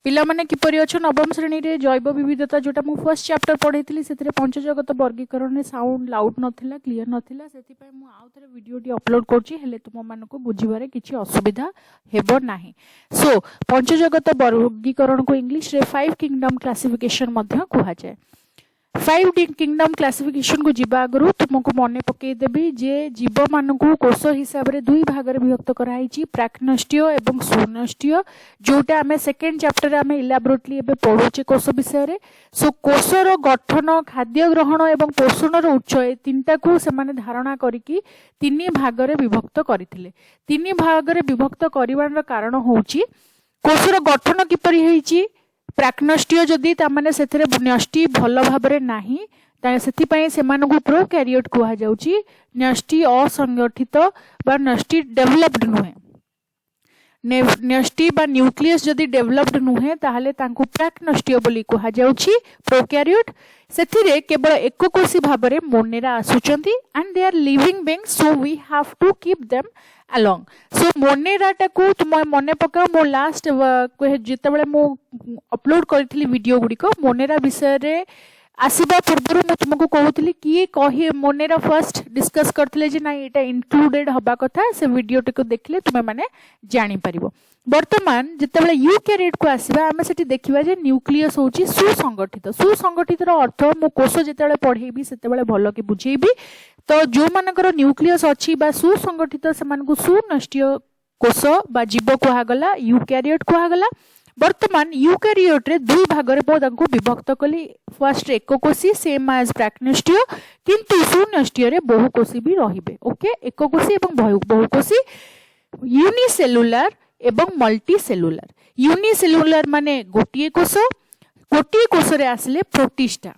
पिला माने किपरि अछ नवम श्रेणी रे जैव विविधता जोटा मु फर्स्ट चैप्टर पढ़ेइथिली सेतिरे पंचजगत वर्गीकरण रे साउंड लाउड नथिला क्लियर नथिला सेति पय मु आउ थरे वीडियो टी अपलोड करछि हेले तुम मान को बुझिबारे किछि असुविधा हेबो नाही। सो पंचजगत वर्गीकरण को इंग्लिश रे 5 किंगडम क्लासिफिकेशन मध्य कुहा जाय। 5 किंगडम क्लासिफिकेशन को जीवा आगु तुमको मने पकई देबी जे जीव मान को कोष हिसाब रे दुई भाग रे विभक्त कराई प्राक्नष्टीय एवं सुनष्टीय जोटा आमे सेकेंड चैप्टर रे आमे इलाबोरेटली एबे पढुचे कोष विषय रे। सो कोषर गठन खाद्य ग्रहण एवं पोषण रो उच्च ए तीनटा को से माने धारणा करिकि तीन भाग रे विभक्त करथिले। तीन भाग रे विभक्त करिवार कारण होउची कोषर गठन किपरि हेइची प्राक्नष्टीय जदि तामाने सेथरे न्यष्टि भल भाबरे नाही सेथि पय सेमानकु प्रोकैरियोट कुहा जाउची। न्यष्टि असंगठित बा न्यष्टि डेवलप्ड नुहे न्यष्टि बा न्यूक्लियस जदि डेवलप्ड नुहे ताहाले तांकु प्राक्नष्टीय बोली कुहा जाउची प्रोकैरियोट। सेथिरे केवल एककोषी भाबरे मोनेरा आसुचंती and they are living beings so we have to keep them along। So मोनेरा टाकू तुम मने पका मो लास्ट जितेबले मो अपलोड करथिली वीडियो गुडी को मोनेरा विषय रे आसीबा पूर्व मु तुमको कहउतली कि कहि मोनेरा फर्स्ट डिस्कस करथिले जे ना एटा इंक्लूडेड हबा कथा से वीडियो टिको देखले तुमे माने जानि परिबो। वर्तमान जितेबले यूकैरियोट को आसीबा आमे सेठी देखिबा जे न्यूक्लियस होची सुसंगठित। सुसंगठित रो अर्थ मु कोष जितेबले पढेबी सेतेबले भलो के बुझेबी। तो जो मानकर न्यूक्लियस अच्छी बा सुसंगठित से मानकु सुनष्टीय कोष बा जीव कुहागला यूकैरियोट कुहागला। वर्तमान यूकैरियोट रे दुई भाग रे तांको विभक्त कली। फर्स्ट एककोषी सेम एज प्राक्नष्टीय किंतु सुनष्टीय रे बहुकोषी भी रहिबे। ओके एककोषी एवं बहुकोषी यूनिसेलुलर एवं मल्टी सेलुलर। यूनिसेलुलर माने गोटिए कोष रे आसले प्रोटिस्टा।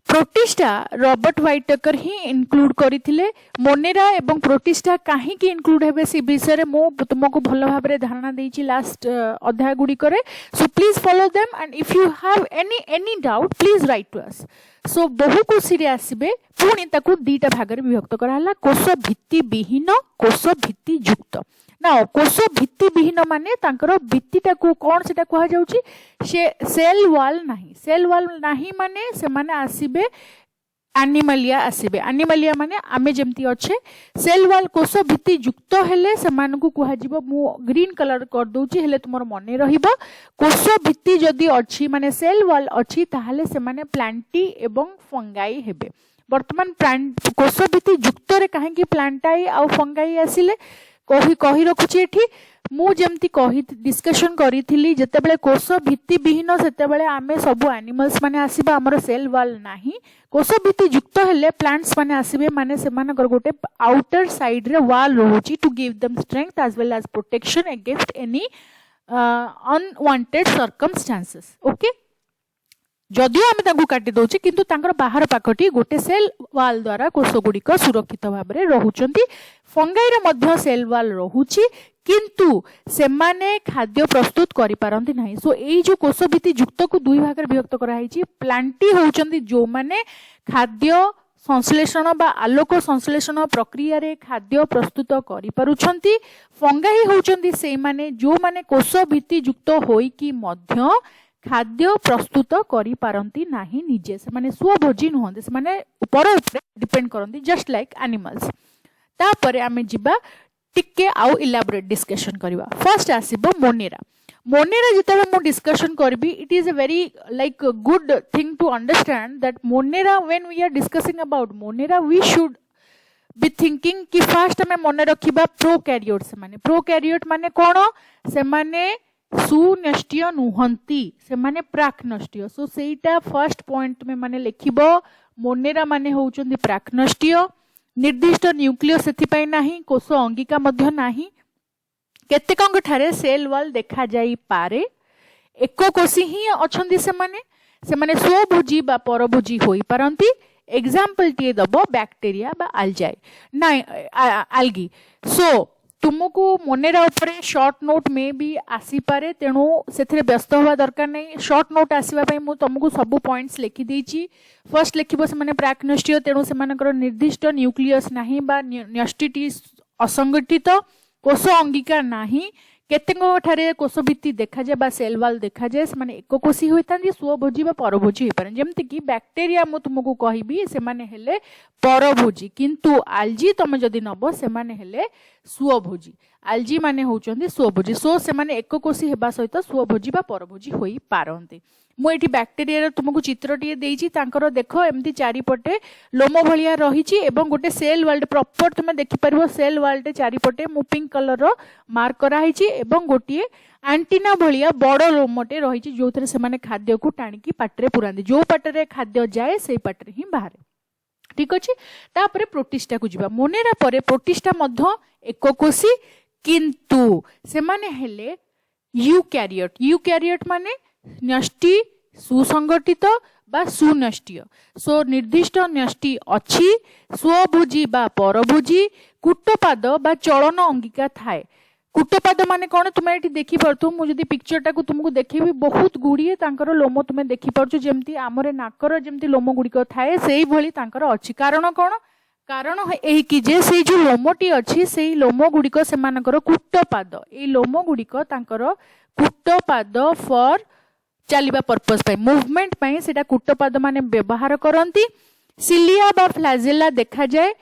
प्रोटिस्टा रॉबर्ट व्हाइटकर ही इंक्लूड करथिले। मोनेरा एवं प्रोटिस्टा काहे की इंक्लूड हेबे से विषय रे मो तुमको भलो भाबरे धारणा देइची लास्ट अध्याय गुडी करे। So please follow them and if you have any doubt please write to us. So बहुकोषी रे आसीबे पुणी ताकू दीटा भाग रे विभक्त कराला कोष भित्ति विहीन कोष भित्ति युक्त। ना कोष भित्ति विहीन माने तांकर भित्तिटा को कोन सेटा कहा जाउची से सेल वॉल नाही माने से माने आसीबे एनिमलिया आसीबे। एनिमलिया माने आमे जेमती अच्छे सेल वॉल कोष भित्ति युक्त हेले से मानकु कहा जिवो मु ग्रीन कलर कर दोची हेले तुमर मने रहिबो। कोष भित्ति जदी अछि माने सेल वॉल अछि ताहाले से माने प्लांटी एवं फंगाई हेबे। वर्तमान कोष भित्ति युक्त रे काहे कि प्लांटाई आ फंगाई आसिले कही रखुची एठी मु जेमती कही डिस्कशन करिथिली जेतेबेले कोष भित्ति विहीन सेतेबेले आमे सब एनिमल्स माने आसीबा हमर सेल वॉल नाही। कोष भित्ति युक्त हेले प्लांट्स माने आसीबे माने सेमानकर गोटे आउटर साइड रे वॉल रहउची to give them strength as well as protection against any unwanted circumstances. Okay जदियो आमे तांकु काटी दोचे किंतु तांकर बाहर पाखटी गोटे सेल वॉल द्वारा कोष गुडिक सुरक्षित भाबरे रहुचंती। फंगाई रे मध्य सेल वॉल रहुची किंतु सेमाने खाद्य प्रस्तुत करि पारंती नाही। सो एई जो कोष भित्ति युक्त को दुई भाग रे विभक्त करा हिची। प्लांटी होउचंती जो माने खाद्य संश्लेषण बा आलोक संश्लेषण प्रक्रिया रे खाद्य प्रस्तुत करि पारुछंती। फंगाई होउचंती से माने जो माने कोष भित्ति युक्त होई कि मध्य खाद्य प्रस्तुत करि पारंती नाही निजे से माने स्वभोजी नहंते से माने ऊपर ऊपर डिपेंड करंती जस्ट लाइक एनिमल्स। तापरे आमे जिबा टिके आउ इलाबोरेट डिस्कशन करबा। फर्स्ट आसीबो मोनेरा। मोनेरा जेतेबे मो डिस्कशन करबी it is a very like good thing to understand that Monera when we are discussing about Monera we should be thinking कि फर्स्ट हमें मन रखिबा प्रोकैरियोट। से माने प्रोकैरियोट माने कोन से माने सुनष्टीय नुहंती से माने प्राक्नष्टीय। सो सेटा फर्स्ट पॉइंट में माने लेखिबो मोनेरा माने होउचंदी प्राक्नष्टीय। निर्दिष्ट न्यूक्लियस सेति पय नाही कोष अंगिका मध्य नाही। केतेकंग ठारे सेल वॉल देखा जाई पारे। एककोषी ही अछंदी से माने स्वभोजी बा परभोजी होई पारंती। एग्जांपल टिए दबो बैक्टीरिया बा आल्जाई ना आल्गी। सो तुमको मोनेरा उपरे शॉर्ट नोट में भी आसी पारे तेणु सेथिरे व्यस्त होवा दरकार नहीं। शॉर्ट नोट आसीबा पई मु तुमको सब पॉइंट्स लिखि देइची। फर्स्ट लिखिबो से माने प्राक्नष्टीय तेणु से मानकर निर्दिष्ट न्यूक्लियस नाही बा न्यष्टिटी असंगठित कोष अंगिका नाही केतेको ठारे कोषभित्ति देखा जाए बा सेल वाल देखा जाए से माने एककोषी होता स्वभोजी बा परभोजी हो पारे जेमति कि बैक्टेरिया मु तुमको कहबी से माने हेले परभोजी किंतु आल्जी तुम जदि नब से माने हेले स्वभोजी आल्जी माने होउचंदी स्वभोजी सो से माने एककोषी हेबा सहित स्वभोजी बा परभोजी होई पारंती मु एठी बैक्टेरिया तुमको चित्रटिए देइछि तांकर देखो एमती चारिपटे लोम भलिया रहिछि एवं गोटे सेल वाल्ड प्रॉपर तुमे देखि परबो सेल वाल्ड चारिपटे मु पिंक कलर रो मार्क करा हिछि एवं गोटिए एंटीना भलिया बड़ लोमटे रहिछि जोथरे से माने खाद्य को टाणिकी पाटरे पुरांदी जो पाटरे खाद्य जाए सेई पाटरे ही बाहर ठीक अछि तापरे प्रोटिस्टा को जिबा मोनेरा परे प्रोटिस्टा मध्य एककोषी किंतु से माने हेले यूकैरियोट माने न्यष्टि सुसंगठित बा सुनष्टीय सो निर्दिष्ट न्यष्टि अच्छी स्वभोजी बा परभोजी कूटपाद बा चलन अंगिका थाए कूटपाद माने कौन तुम्हें ये देखी पारथु मुझे पिक्चरटा को तुमको देखेबी बहुत गुड़िए तांकर लोम तुम्हें देखी पारछु जेमती आमरे नाकर जेमती लोम गुड़िक थाए सेही भली तांकर अछि कारण कौन कारण एही कि जे से जो लोमटी अछि सेही लोम गुड़िक सेमानकर कूटपाद ए लोम गुड़िक तांकर कूटपाद फॉर चलिबा पर्पस पाई मूवमेंट पाई सेटा कूटपाद माने व्यवहार करंती सिलिया बा फ्लैजेला देखा जाए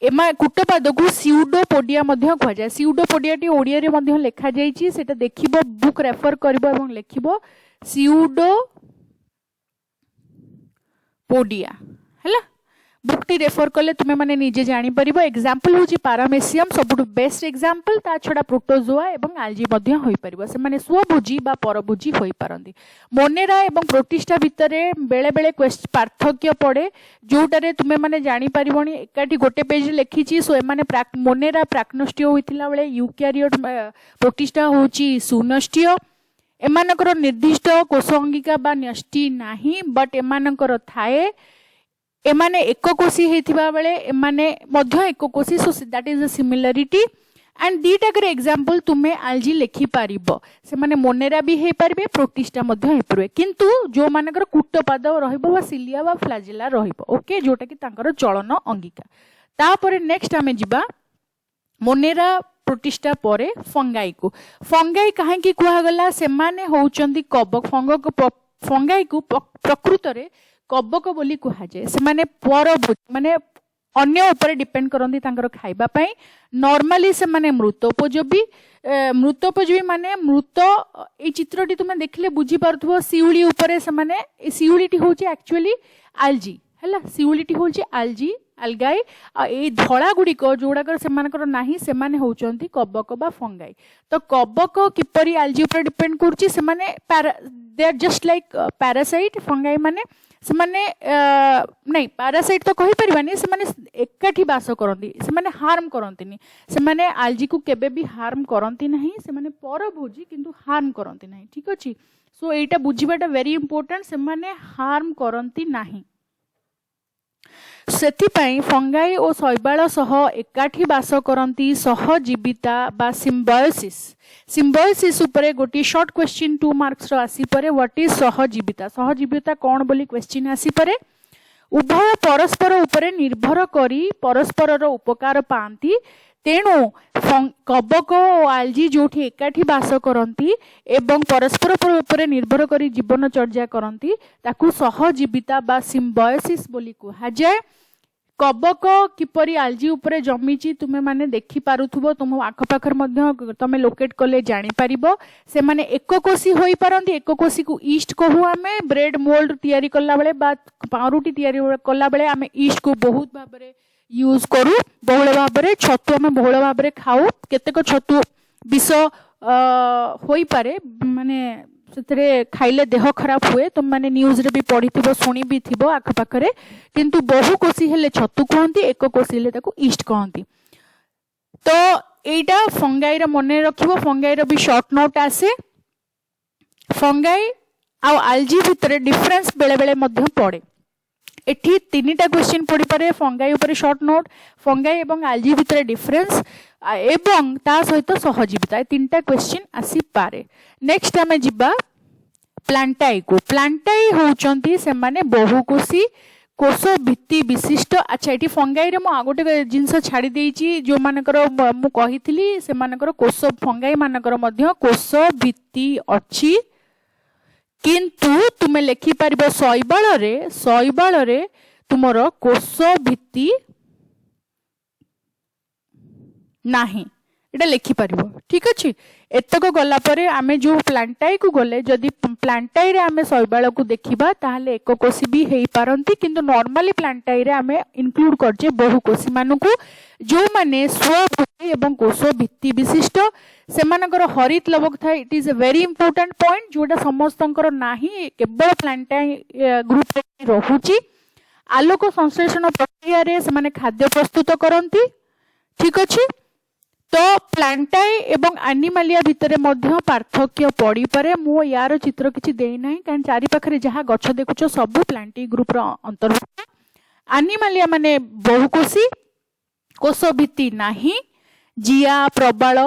एमा कूटपाद को स्यूडोपोडिया मध्य कहा जाए स्यूडोपोडिया टी ओडिया रे मध्य लिखा जाइछि सेटा देखिबो बुक रेफर करबो एवं लिखिबो स्यूडोपोडिया हैला बुक टी रेफर कले तुमे माने निजे जानि परिबो एग्जांपल होची पारामेसियम सबुटु बेस्ट एग्जांपल ता छडा प्रोटोजोआ एवं आल्जी मध्य होई परिबो से माने स्वभोजी बा परभोजी होई पारंती मोनेरा एवं प्रोटिस्टा भितरे बेले बेले पार्थक्य पड़े जोटारे तुमे माने जानि परिबोनी एकाठी गोटे पेज लिखिची सो एमाने मोनेरा प्राक्नष्टीय होइथिला बेले यूकैरियोट प्रोटिस्टा होची सुनष्टीय एमानकर निर्दिष्ट कोषअंगिका बा न्यष्टि नाही बट एमानकर थाए एमाने एककोषी हेथिबा बेले एमाने मध्य एककोषी so that is a similarity and दीटा कर एग्जांपल तुमे आल्जी लिखि पारिबो से माने मोनेरा भी हे पारबे प्रोटिस्टा मध्य हे परबे किंतु जो मानकर कूटपाद रहइबो बा सिलिया बा फ्लैजेला रहइबो ओके जोटा कि तांकर चलन अंगिका तापरे नेक्स्ट आमे जिबा मोनेरा प्रोटिस्टा परे फंगाई काहे कि कुहा गला से माने होउचंदी कबक फंगाई को प्रकृत रे कबक बोली कहा जाए से माने माने अन्य ऊपर डिपेंड करती तांकर खाइबा पई नॉर्मली से माने मृतोपयोगी माने मृत ए चित्रटी तुम देखले बुझी पारथबो सिउली ऊपर से माने सिउलीटी होची एक्चुअली आल्जी हैला सिउलीटी होची आल्जी अलगाई ए धड़ा गुड़िक जोड़ाकर सेमानकर नाही सेमाने होउचंती कबक बा फंगाई तो कबक किपरि आल्जी ऊपर डिपेंड करची से माने they are just like parasite fungi माने से माने नहीं पैरासाइट तो कहि परिबानी से माने एकाठी बास करंती से माने हार्म करंतीनी से माने आल्जी को केबे भी हार्म करंती नहीं से माने परभोजी किंतु हार्म करंती नहीं ठीक अछि सो एटा बुझिबाटा वेरी इंपोर्टेंट से माने हार्म करंती नहीं सेथिपाई फंगाई और शैवाल सह एकाठी बास करंती सहजीविता बा सिम्बायोसिस उपरे गोटी शॉर्ट क्वेश्चन 2 मार्क्स रो आसी परे व्हाट इज सहजीविता कौन बोली क्वेश्चन आसी परे उभय परस्पर उपरे निर्भर करी परस्पर रो उपकार पांती तेणु कबक और आल्जी जोठी एकाठी बास करंती एवं परस्पर उपरे निर्भर करी जीवन चर्या करंती ताकू सहजीविता बा सिम्बायोसिस बोली कहा जाए कबक किपरि आल्जी उपरे जमीची तुमे माने देखि पारुथुबो तुम आखपाखर मध्य तमे लोकेट कले जानि पारिबो से माने एककोषी होई पारंती एककोषी को ईस्ट कहू आमे ब्रेड मोल्ड तयारी कला बेले बा पाउरुटी तयारी कला बेले आमे ईस्ट को बहुत भाबरे यूज करू बहुल भाबरे छतु आमे बहुल भाबरे खाऊ केतेक छतु विष होई पारे माने सेतरे खाइले देह खराब हुए तुम माने न्यूज रे भी पढ़ी थिबो सुनी भी थिबो आख पाखरे किंतु बहु कोसी हेले छतु कहंती एक कोसी हेले ताको ईस्ट कहंती तो एटा फंगाई रे मने रखिबो फंगाई रे भी शॉर्ट नोट आसे फंगाई आ आल्जी भितरे डिफरेंस बेले बेले मध्य पड़े एठी तीनटा क्वेश्चन पड़ी पारे फंगाई ऊपर शॉर्ट नोट फंगाई एवं आल्जी भितरे डिफरेंस एवं ता सहित सहजीविता तीनटा क्वेश्चन आसी पारे नेक्स्ट आमे जिबा प्लांटाई को प्लांटाई होउचंती से माने बहुकोषी कोष भित्ति विशिष्ट अच्छा ये फंगाई रे आ गोटे जिनस छाड़ी देइची जो मानकर मु कहिथिली से मानकर कोष फंगाई मानकर मध्य कोष भित्ति अछि किंतु तुमे लिखि परिबो शैबाल रे तुमरो कोष भित्ति नाही एटा लिखि परिबो ठीक अछि एतक गला परे आमे जो प्लांटाई को गले जदि प्लांटाई रे आमे शैबाल को देखिबा ताहले एक कोशी भी हेई पारंती किंतु नॉर्मली प्लांटाई रे आमे इंक्लूड करजे बहु कोशी मानकु जो माने स्वभूमि एवं कोष भित्ति विशिष्ट सेमानकर हरित लवक था it is a very important point जोटा समस्तंकर नाही केवल प्लांटाई ग्रुप रे रहुची आलोक संश्लेषण प्रक्रिया रे से माने खाद्य प्रस्तुत करंती ठीक अछि तो प्लांटाई एवं एनिमालिया भितर मध्य पार्थक्य पड़ी पारे मु यार चित्र किछि देई नाही कारण चारि पाखरे जहा गछ देखुछो सब प्लांटी ग्रुप रो अंतर्भुक्त एनिमालिया माने बहुकोशी कोष भित्ति नाही जिया प्रबाल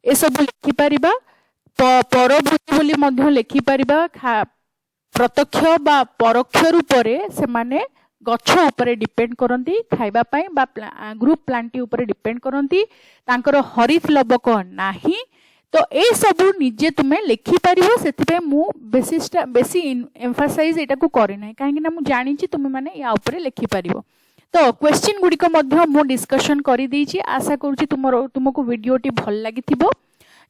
ए सब लिखि परिबा परभूति बोली मध्य लिखि परिबा प्रत्यक्ष बा परोक्ष रूप रे से माने गछ उपरे डिपेंड करंती खाइबा पई बा ग्रुप प्लांटी उपरे डिपेंड करंती तांकर हरित लवक नाही तो ए सब निजे तुमे लिखि परिबो सेति पे मु बेसी एम्फसाइज एटा को करि नै काहे ना मु जानि छि तुमे माने या उपरे लिखि परिबो तो क्वेश्चन गुडी को मध्य मु डिस्कशन करि दै छि आशा करू छि तुमको वीडियोटी भल लागिथिबो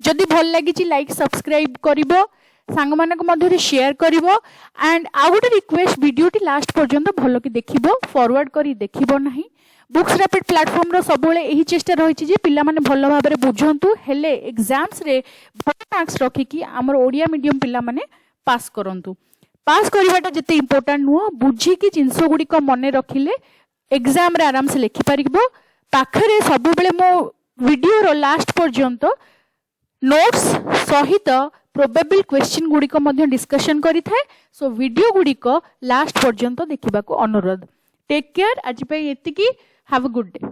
जदि भल लागि छि लाइक सब्सक्राइब करिवो सांग मानक मध्य शेयर करिवो एंड आ गोटे रिक्वेस्ट वीडियोटी लास्ट पर्यंत भल कि देखिबो फॉरवर्ड करी देखिबो नाही बुक्स रैपिड प्लेटफॉर्म रो सबले एही चेष्टा रहिछि जे पिला माने भल भाबरे बुझंतु हेले एग्जाम्स रे भल मार्क्स रखि कि हमर ओडिया मीडियम पिला माने पास करंतु पास करिवाटा जते इंपोर्टेंट नुह बुझी कि जिंस गुडी को मने रखिले एग्जाम रे आराम से लिखि परिबो पाखरे सब बेले मो वीडियो रो लास्ट पर्यंत नोट्स सहित प्रोबेबल क्वेश्चन गुडी को मध्य डिस्कशन करि थाए सो वीडियो गुडी को लास्ट पर्यंत देखिबा को अनुरोध टेक केयर आज पे एतिकी हैव अ गुड डे।